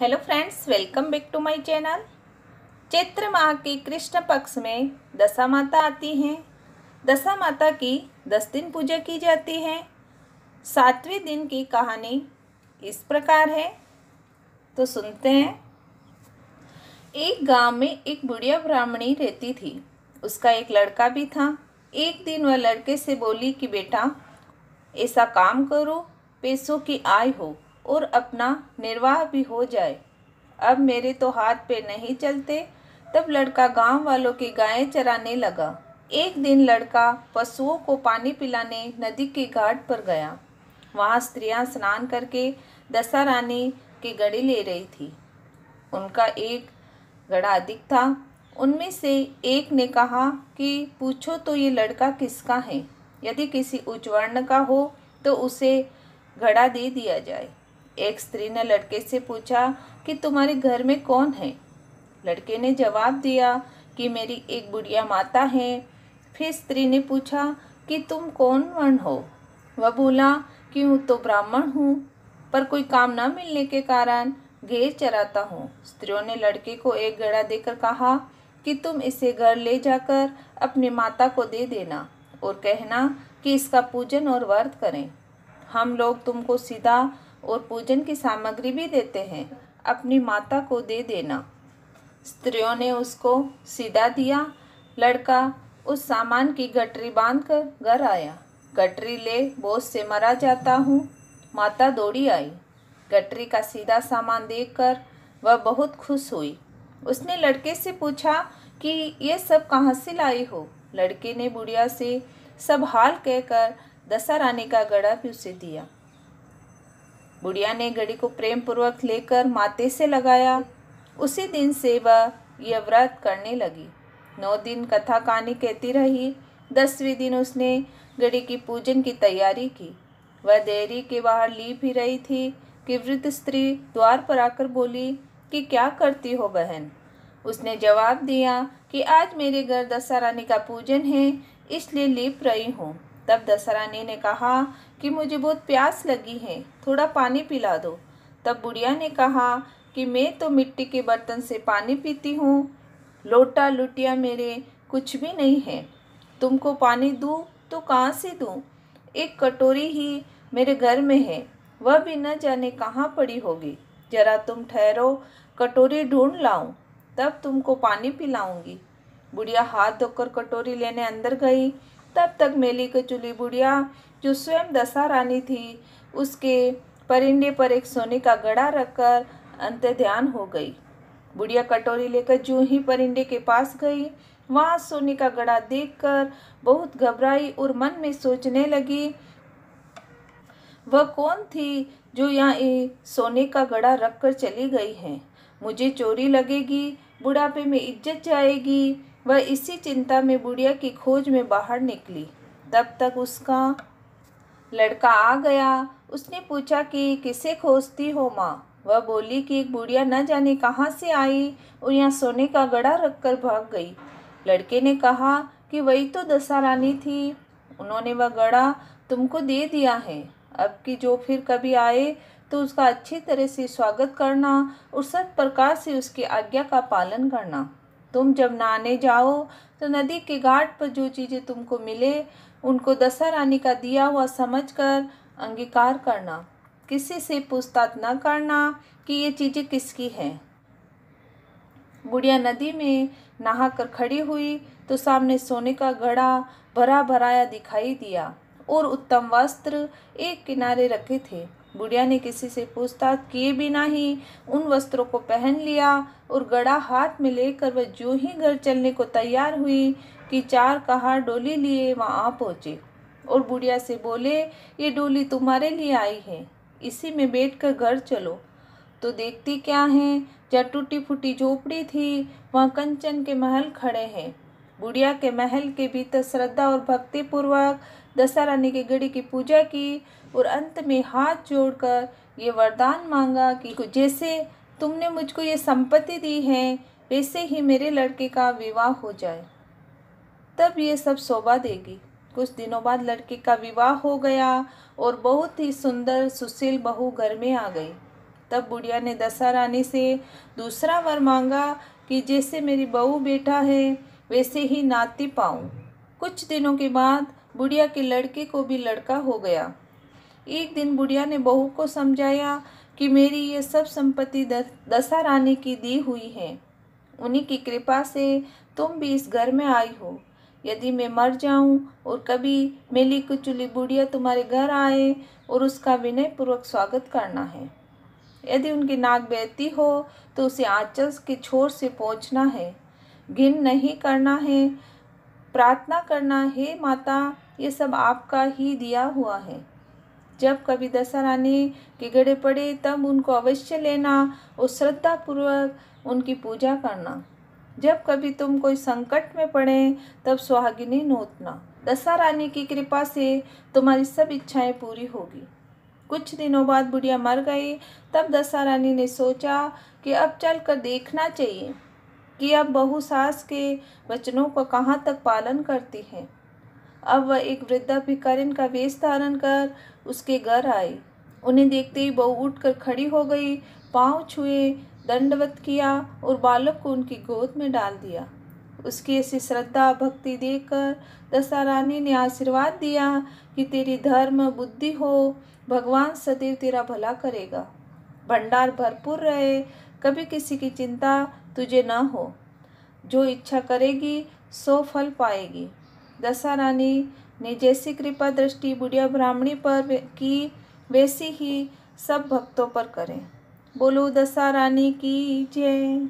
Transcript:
Hello friends, welcome back to my channel. चैत्र माह के कृष्ण पक्ष में दशा माता आती हैं। दशा माता की 10 दिन पूजा की जाती है। 7वें दिन की कहानी इस प्रकार है, तो सुनते हैं। एक गांव में एक बुढ़िया ब्राह्मणी रहती थी। उसका एक लड़का भी था। एक दिन वह लड़के से बोली कि बेटा, ऐसा काम करो पैसों की आय हो और अपना निर्वाह भी हो जाए। अब मेरे तो हाथ पैर नहीं चलते। तब लड़का गांव वालों की गायें चराने लगा। एक दिन लड़का पशुओं को पानी पिलाने नदी के घाट पर गया। वहां स्त्रियां स्नान करके दशा रानी की गड़ी ले रही थी। उनका एक घड़ा अधिक था। उनमें से एक ने कहा कि पूछो तो ये लड़का किसका है। यदि किसी उच्च वर्ण का हो तो उसे घड़ा दे दिया जाए। एक स्त्री ने लड़के से पूछा कि तुम्हारे घर में कौन है। लड़के ने जवाब दिया कि मेरी एक बुढ़िया माता है। फिर स्त्री ने पूछा कि तुम कौन वर्ण हो। वह बोला कि हूँ तो ब्राह्मण हूँ, पर कोई काम न मिलने के कारण घेर चराता हूँ। स्त्रियों ने लड़के को एक घड़ा देकर कहा कि तुम इसे घर ले जाकर अपनी माता को दे देना और कहना कि इसका पूजन और व्रत करें। हम लोग तुमको सीधा और पूजन की सामग्री भी देते हैं, अपनी माता को दे देना। स्त्रियों ने उसको सीधा दिया। लड़का उस सामान की गठरी बांधकर घर आया। गठरी ले बोझ से मरा जाता हूँ। माता दौड़ी आई। गठरी का सीधा सामान देखकर वह बहुत खुश हुई। उसने लड़के से पूछा कि ये सब कहाँ से लाई हो। लड़के ने बुढ़िया से सब हाल कहकर दशा रानी का घड़ा भी उसे दिया। बुढ़िया ने घड़ी को प्रेम पूर्वक लेकर माथे से लगाया। उसी दिन से वह यह व्रत करने लगी। 9 दिन कथा कहानी कहती रही। 10वें दिन उसने घड़ी की पूजन की तैयारी की। वह देरी के बाहर लीप ही रही थी कि वृद्ध स्त्री द्वार पर आकर बोली कि क्या करती हो बहन। उसने जवाब दिया कि आज मेरे घर दशा रानी का पूजन है, इसलिए लीप रही हूँ। तब दशा रानी ने कहा कि मुझे बहुत प्यास लगी है, थोड़ा पानी पिला दो। तब बुढ़िया ने कहा कि मैं तो मिट्टी के बर्तन से पानी पीती हूँ, लोटा लुटिया मेरे कुछ भी नहीं है। तुमको पानी दूँ तो कहाँ से दूँ। एक कटोरी ही मेरे घर में है, वह भी न जाने कहाँ पड़ी होगी। जरा तुम ठहरो, कटोरी ढूंढ लाऊं, तब तुमको पानी पिलाऊंगी। बुढ़िया हाथ धोकर कटोरी लेने अंदर गई। तब तक मेली कचूली बुढ़िया, जो स्वयं दशा रानी थी, उसके परिंदे पर एक सोने का घड़ा रखकर अंतर्ध्यान हो गई। बुढ़िया कटोरी लेकर जो ही परिंदे के पास गई, वहां सोने का घड़ा देखकर बहुत घबराई और मन में सोचने लगी, वह कौन थी जो यहाँ सोने का घड़ा रखकर चली गई है। मुझे चोरी लगेगी, बुढ़ापे में इज्जत जाएगी। वह इसी चिंता में बुढ़िया की खोज में बाहर निकली। तब तक उसका लड़का आ गया। उसने पूछा कि किसे खोजती हो माँ। वह बोली कि एक बुढ़िया न जाने कहाँ से आई और यहाँ सोने का घड़ा रखकर भाग गई। लड़के ने कहा कि वही तो दशा रानी थी, उन्होंने वह घड़ा तुमको दे दिया है। अब की जो फिर कभी आए तो उसका अच्छी तरह से स्वागत करना और सत प्रकार से उसकी आज्ञा का पालन करना। तुम जब नहाने जाओ तो नदी के घाट पर जो चीज़ें तुमको मिले उनको दशा रानी का दिया हुआ समझकर अंगीकार करना। किसी से पूछताछ न करना कि ये चीज़ें किसकी हैं। बुढ़िया नदी में नहाकर खड़ी हुई तो सामने सोने का घड़ा भरा भराया दिखाई दिया और उत्तम वस्त्र एक किनारे रखे थे। बुढ़िया ने किसी से पूछताछ किए बिना ही उन वस्त्रों को पहन लिया और घड़ा हाथ में लेकर वह जो ही घर चलने को तैयार हुई कि 4 कहार डोली लिए वहां आ पहुंचे और बुढ़िया से बोले, ये डोली तुम्हारे लिए आई है, इसी में बैठकर घर चलो। तो देखती क्या है, जहाँ टूटी फूटी झोपड़ी थी वहाँ कंचन के महल खड़े हैं। बुढ़िया के महल के भीतर श्रद्धा और भक्ति पूर्वक दशा रानी की घड़ी की पूजा की और अंत में हाथ जोड़कर ये वरदान मांगा कि जैसे तुमने मुझको ये संपत्ति दी है वैसे ही मेरे लड़के का विवाह हो जाए, तब ये सब शोभा देगी। कुछ दिनों बाद लड़के का विवाह हो गया और बहुत ही सुंदर सुशील बहू घर में आ गई। तब बुढ़िया ने दशा रानी से दूसरा वर मांगा कि जैसे मेरी बहू बेटा है वैसे ही नाती पाऊँ। कुछ दिनों के बाद बुढ़िया के लड़के को भी लड़का हो गया। एक दिन बुढ़िया ने बहू को समझाया कि मेरी ये सब संपत्ति दशा रानी की दी हुई है। उन्हीं की कृपा से तुम भी इस घर में आई हो। यदि मैं मर जाऊं और कभी मेली कुचली बुढ़िया तुम्हारे घर आए और उसका विनय पूर्वक स्वागत करना है। यदि उनकी नाक बहती हो तो उसे आंचल के छोर से पोंछना है। घिन नहीं करना है, प्रार्थना करना है माता ये सब आपका ही दिया हुआ है। जब कभी दशा रानी के गड़े पड़े तब उनको अवश्य लेना और श्रद्धा पूर्वक उनकी पूजा करना। जब कभी तुम कोई संकट में पड़े तब सुहागिनी नोतना। दशा रानी की कृपा से तुम्हारी सब इच्छाएं पूरी होगी। कुछ दिनों बाद बुढ़िया मर गई। तब दशा रानी ने सोचा कि अब चलकर देखना चाहिए कि अब बहू सास के वचनों का कहाँ तक पालन करती है। अब वह एक वृद्धा भिखारिन का वेश धारण कर उसके घर आई। उन्हें देखते ही बहू उठकर खड़ी हो गई, पांव छुए, दंडवत किया और बालक को उनकी गोद में डाल दिया। उसकी ऐसी श्रद्धा भक्ति देखकर दशा रानी ने आशीर्वाद दिया कि तेरी धर्म बुद्धि हो, भगवान सदैव तेरा भला करेगा, भंडार भरपूर रहे, कभी किसी की चिंता तुझे न हो, जो इच्छा करेगी सो फल पाएगी। दशा रानी ने जैसी कृपा दृष्टि बुढ़िया ब्राह्मणी पर की वैसी ही सब भक्तों पर करें। बोलो दशा रानी की जय।